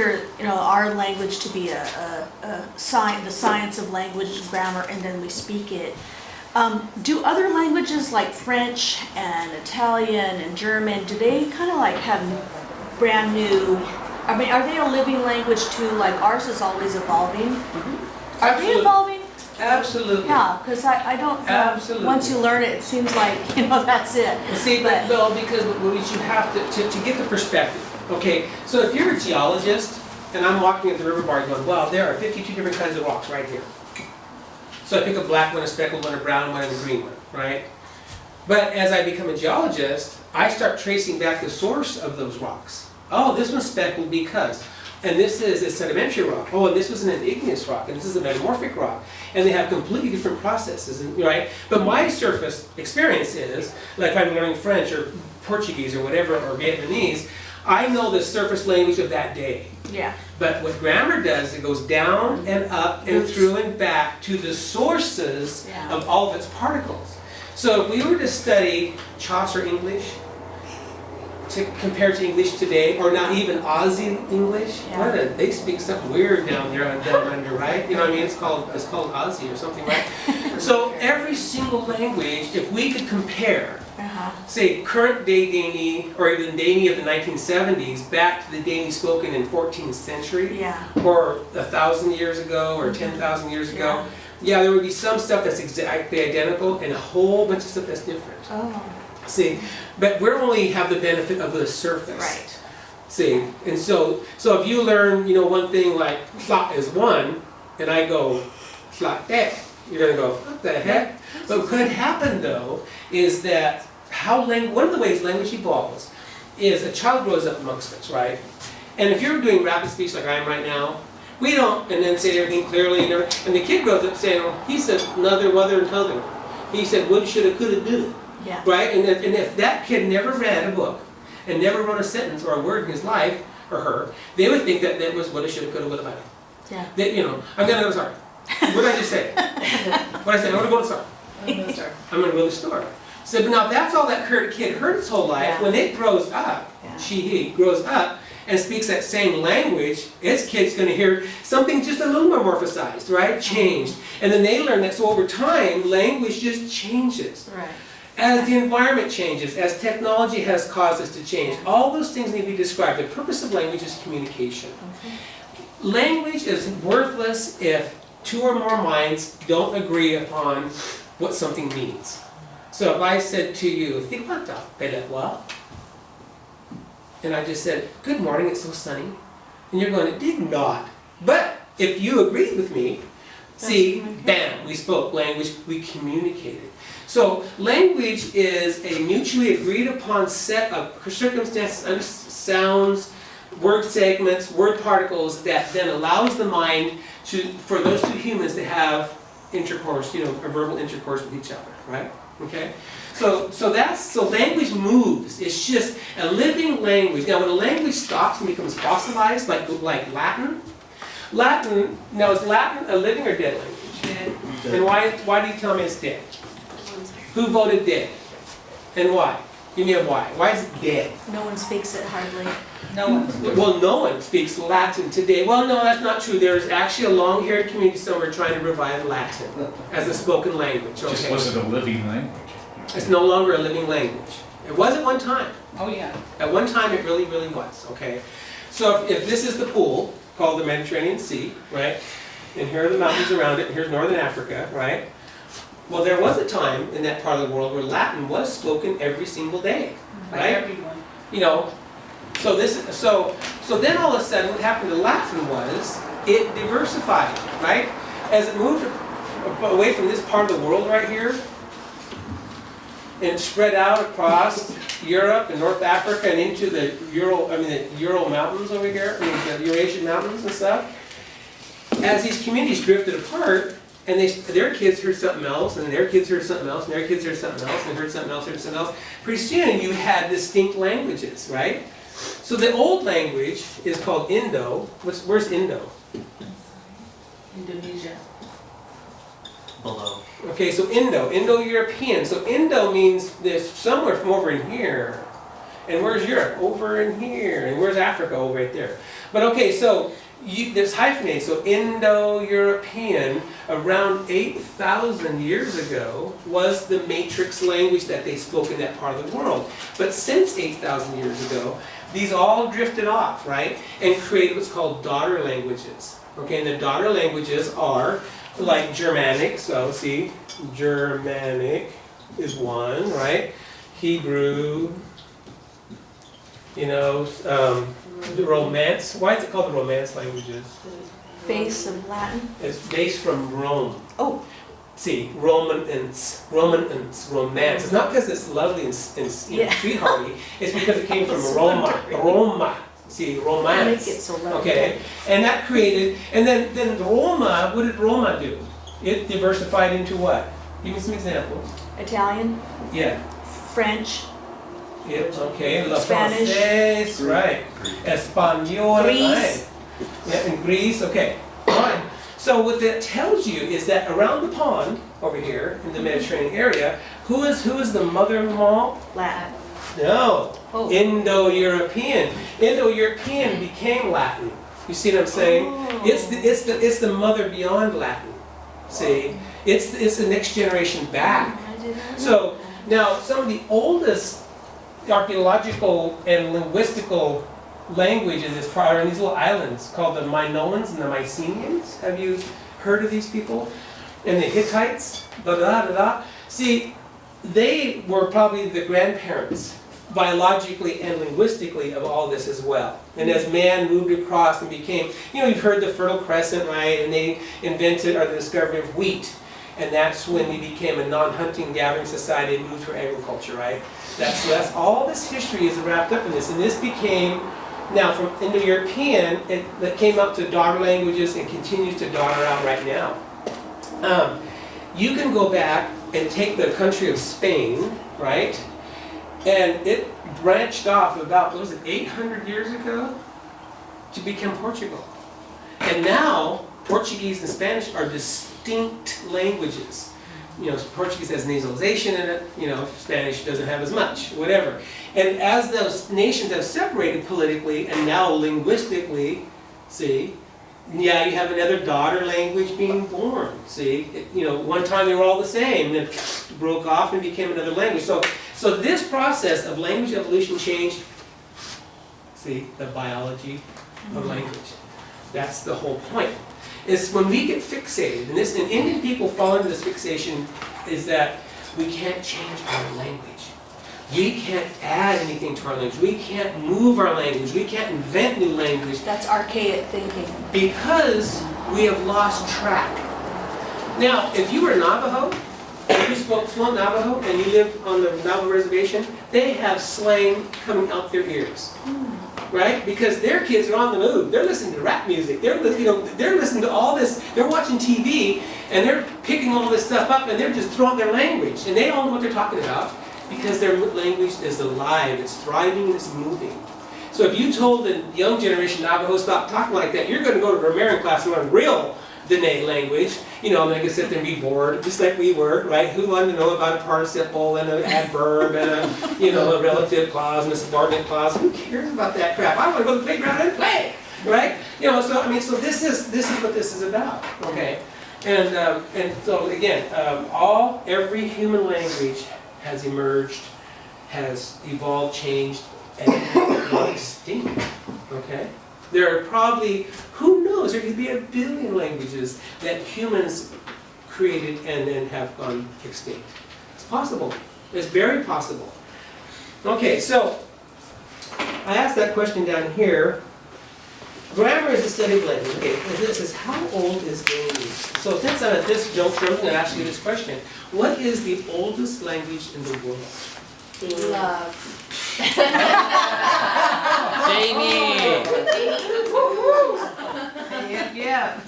consider, our language to be the science of language and grammar, and then we speak it. Do other languages like French and Italian and German, do they kind of like have brand new, are they a living language too? Like ours is always evolving? Mm-hmm. Are they evolving? Absolutely. Yeah, because I don't, Absolutely. Once you learn it, it seems like, that's it. See, but no, because what you have to get the perspective. Okay, so if you're a geologist, and I'm walking at the river bar going, wow, there are 52 different kinds of rocks right here. So I pick a black one, a speckled one, a brown one, and a green one, right? But as I become a geologist, I start tracing back the source of those rocks. Oh, this one's speckled because, and this is a sedimentary rock. Oh, and this was an igneous rock, and this is a metamorphic rock. And they have completely different processes, right? But my surface experience is, like if I'm learning French or Portuguese or whatever, or Vietnamese, I know the surface language of that day. Yeah. But what grammar does, it goes down and up and through and back to the sources of all of its particles. So if we were to study Chaucer English, compared to English today, or not even Aussie English, they speak something weird down there down under, right? You know what I mean? It's called Aussie or something, right? So every single language, if we could compare, say current day dee-ni, or even dee-ni of the 1970s, back to the dee-ni spoken in 14th century, or 1,000 years ago, or 10,000 years ago, there would be some stuff that's exactly identical, and a whole bunch of stuff that's different. Oh. See, but we only have the benefit of the surface. Right. See, and so if you learn, one thing like "slot" is one, and I go "slot that," you're gonna go, "What the heck?" But what could happen though is that one of the ways language evolves is a child grows up amongst us, right? And if you're doing rapid speech like I am right now, we don't, and then say everything clearly, and the kid grows up saying, well, he said another, whether, and t'other. He said would, shoulda, coulda, do. Yeah. Right? And if that kid never read a book and never wrote a sentence or a word in his life, or her, they would think that was woulda, shoulda, coulda, woulda, mighta. Yeah. I'm gonna go sorry. What did I just say? What did I say? I'm gonna go to the store. I'm gonna go to the store. So, but now that's all that kid heard his whole life. When it grows up, he grows up and speaks that same language, its kid's going to hear something just a little more morphosized, right? Changed. And then they learn that. So over time, language just changes. Right. As the environment changes, as technology has caused us to change, all those things need to be described. The purpose of language is communication. Language is worthless if two or more minds don't agree upon what something means. So if I said to you, "Tikwata, pelekwa," and I just said, "Good morning, it's so sunny," and you're going, "It did not." But if you agreed with me, see, bam, we spoke language, we communicated. So language is a mutually agreed upon set of circumstances, sounds, word segments, word particles that then allows the mind for those two humans to have intercourse, a verbal intercourse with each other, right? Okay? So language moves. It's just a living language. Now when a language stops and becomes fossilized, like Latin, now is Latin a living or dead language? Dead. And why do you tell me it's dead? Who voted dead? And why? Give me a why. Why is it dead? No one speaks it hardly. No one. Well, no one speaks Latin today. Well, no, that's not true. There's actually a long-haired community somewhere trying to revive Latin as a spoken language. Okay? Just wasn't a living language. It's no longer a living language. It was at one time. Oh yeah. At one time it really, really was. Okay. So if this is the pool called the Mediterranean Sea, right? And here are the mountains around it, and here's northern Africa, right? Well, there was a time in that part of the world where Latin was spoken every single day, By right? everyone. So then all of a sudden what happened to Latin was it diversified, right? As it moved away from this part of the world right here, and it spread out across Europe and North Africa and into the Ural Mountains over here, the Eurasian mountains and stuff. As these communities drifted apart, and their kids heard something else, and their kids heard something else, and their kids heard something else, and heard something else, heard something else. Pretty soon you had distinct languages, right? So the old language is called Indo. Where's Indo? Indonesia. Below. Okay, so Indo-European. So Indo means there's somewhere from over in here. And where's Europe? Over in here. And where's Africa? Over right there. But okay, so there's hyphenated. So Indo-European, around 8,000 years ago, was the matrix language that they spoke in that part of the world. But since 8,000 years ago, these all drifted off, right? And created what's called daughter languages. Okay, and the daughter languages are like Germanic. So see, Germanic is one, right? Hebrew, the Romance. Why is it called the Romance languages? Base of Latin. It's based from Rome. Oh. See, Romance. It's not because it's lovely and sweethearty. It's because it came from Roma. See, Romance. Make it so lovely. Okay, and that created, and then Roma. What did Roma do? It diversified into what? Give me some examples. Italian, Yeah. French, Okay, La Spanish. Française, right. Espanol, Greece. right. Yeah, in Greece, okay. Fine. So what that tells you is that around the pond, over here, in the Mediterranean area, who is the mother of them all? Latin. No, Oh. Indo-European. Indo-European became Latin. You see what I'm saying? Oh. It's the mother beyond Latin. See, it's the next generation back. I did not know. So now some of the oldest archaeological and linguistical languages are in these little islands called the Minoans and the Mycenaeans. Have you heard of these people? And the Hittites, da da da da. See, they were probably the grandparents, biologically and linguistically, of all this as well. And as man moved across and became, you've heard the Fertile Crescent, right? And they invented or the discovery of wheat. And that's when we became a non-hunting gathering society and moved to agriculture, right? That's all this history is wrapped up in this. And this became, now from Indo-European, that came up to daughter languages and continues to daughter out right now. You can go back and take the country of Spain, right? And it branched off about, 800 years ago to become Portugal. And now, Portuguese and Spanish are distinct languages. Portuguese has nasalization in it, Spanish doesn't have as much, whatever. And as those nations have separated politically and now linguistically, see, yeah, you have another daughter language being born, see. One time they were all the same, then broke off and became another language. So this process of language evolution changed, see, the biology of language. That's the whole point. Is when we get fixated, and Indian people fall into this fixation, is that we can't change our language. We can't add anything to our language. We can't move our language. We can't invent new language. That's archaic thinking. Because we have lost track. Now, if you were Navajo, if you spoke fluent Navajo and you lived on the Navajo reservation, they have slang coming out their ears. Right? Because their kids are on the move. They're listening to rap music. They're listening to all this. They're watching TV and they're picking all this stuff up and they're just throwing their language. And they all know what they're talking about because their language is alive. It's thriving and it's moving. So if you told the young generation Navajo stop talking like that, you're going to go to grammarian class and learn real dee-ni language. And they can sit there and be bored, just like we were, right? Who wanted to know about a participle and an adverb and a relative clause and a subordinate clause? Who cares about that crap? I want to go to the playground and play, right? So this is what this is about, okay? And so again, every human language has emerged, has evolved, changed, and gone extinct, okay? There are probably, who knows, there could be 1 billion languages that humans created and then have gone extinct. It's possible. It's very possible. Okay, so I asked that question down here. Grammar is the study of language. Okay, this is how old is Dee-ni? So since I'm at this juncture, I'm going to ask you this question. What is the oldest language in the world? Love. Jamie! Yeah.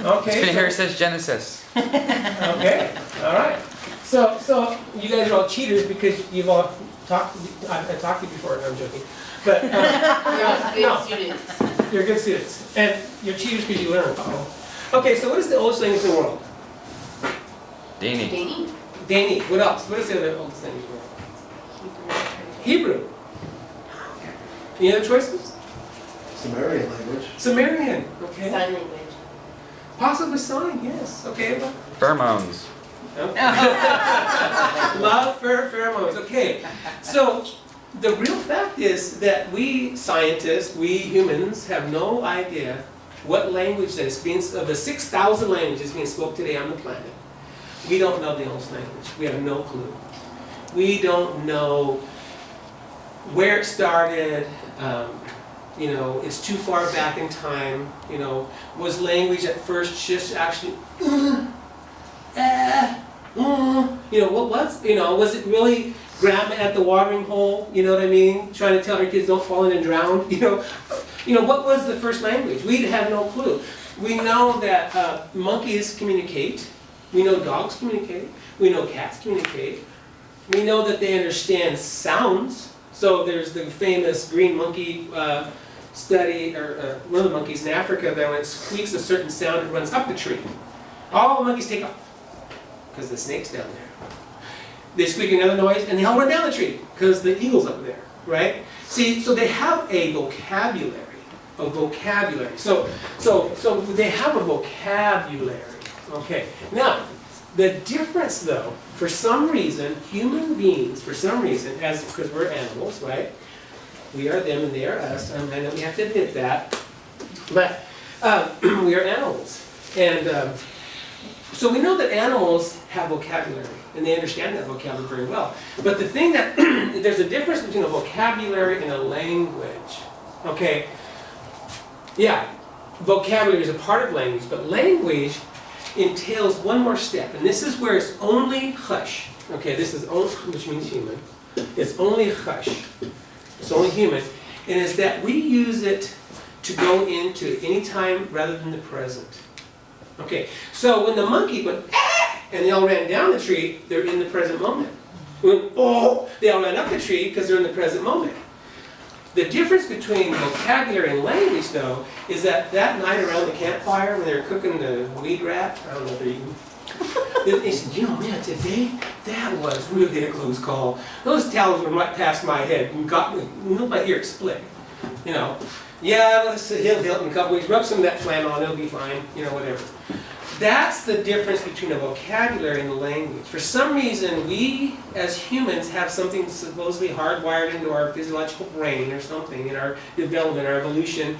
Okay. Spin here says Genesis. Okay, all right. So you guys are all cheaters because you've all talked. I've talked to you before. No, I'm joking. But Good students. you're good students, and you're cheaters because you learn. Okay, so what is the oldest language in the world? Dee-ni. Dee-ni? Dee-ni. What else? What is the other oldest language in the world? Hebrew. Any other choices? Sumerian language. Sumerian, okay. Sign language. Possibly sign, yes, okay. Well, Pheromones. love pheromones, okay. So the real fact is that we scientists, we humans, have no idea what language that is being, of the 6,000 languages being spoken today on the planet. We don't know the English language. We have no clue. We don't know where it started. You know, it's too far back in time. You know, was language at first just actually, you know, what was, you know, was it really grandma at the watering hole? You know what I mean? Trying to tell her kids don't fall in and drown. You know, what was the first language? We have no clue. We know that monkeys communicate. We know dogs communicate. We know cats communicate. We know that they understand sounds. So there's the famous green monkey study, or one of the monkeys in Africa that when it squeaks a certain sound, it runs up the tree. All the monkeys take off because the snake's down there. They squeak another noise and they all run down the tree because the eagle's up there, right? See, so they have a vocabulary. So they have a vocabulary. Okay. Now, the difference though, for some reason, human beings, for some reason, because we're animals, right? We are them and they are us. I know we have to admit that. But we are animals. And so we know that animals have vocabulary. And they understand that vocabulary very well. But the thing that, there's a difference between a vocabulary and a language. Okay? Yeah, vocabulary is a part of language, but language entails one more step. And this is where it's only hush. Okay, this is only, which means human. It's only hush. It's only human. And it's that we use it to go into any time rather than the present. Okay, so when the monkey went, ah, and they all ran down the tree, they're in the present moment. When, oh, they all ran up the tree because they're in the present moment. The difference between vocabulary and language, though, is that night around the campfire when they're cooking the weed rat, I don't know if they're eating, they said, you know, man, today, that was really a close call. Those towels went right past my head and got me, my ear split. You know, yeah, let's he'll in a couple weeks, rub some of that flannel on, it'll be fine, you know, whatever. That's the difference between a vocabulary and a language. For some reason, we as humans have something supposedly hardwired into our physiological brain or something in our development, our evolution.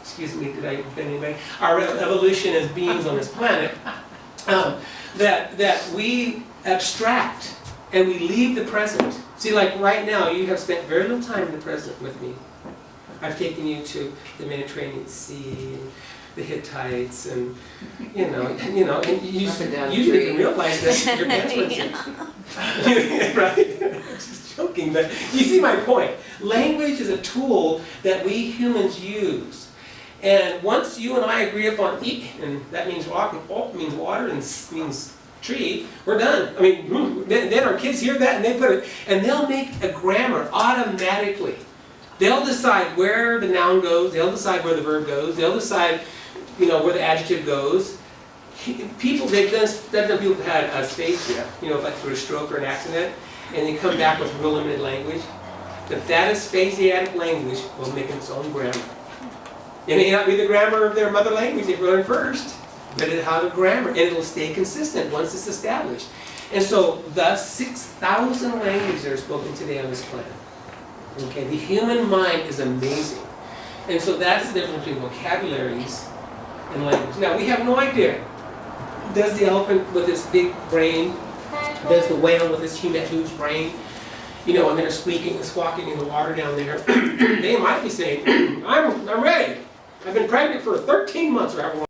Excuse me, did I offend anybody? Our evolution as beings on this planet. That we abstract and we leave the present. See, like right now, you have spent very little time in the present with me. I've taken you to the Mediterranean Sea, and the Hittites, and you know, and you didn't even realize that your parents were right? Just joking, but you see my point. Language is a tool that we humans use. And once you and I agree upon eat, and that means water and means tree, we're done. I mean, then our kids hear that and they put it, and they'll make a grammar automatically. They'll decide where the noun goes, they'll decide where the verb goes, they'll decide, you know, where the adjective goes. People, they've done people who've had aphasia, you know, like through a stroke or an accident, and they come back with real limited language. But that aphasiatic language will make its own grammar. It may not be the grammar of their mother language they've learned first, but it'll have a grammar, and it'll stay consistent once it's established. And so, the 6,000 languages that are spoken today on this planet. Okay, the human mind is amazing. And so that's the difference between vocabularies and language. Now, we have no idea. Does the elephant with its big brain, does the whale with its huge brain, you know, and they're squeaking and squawking in the water down there, they might be saying, I'm ready. I've been pregnant for 13 months or however long.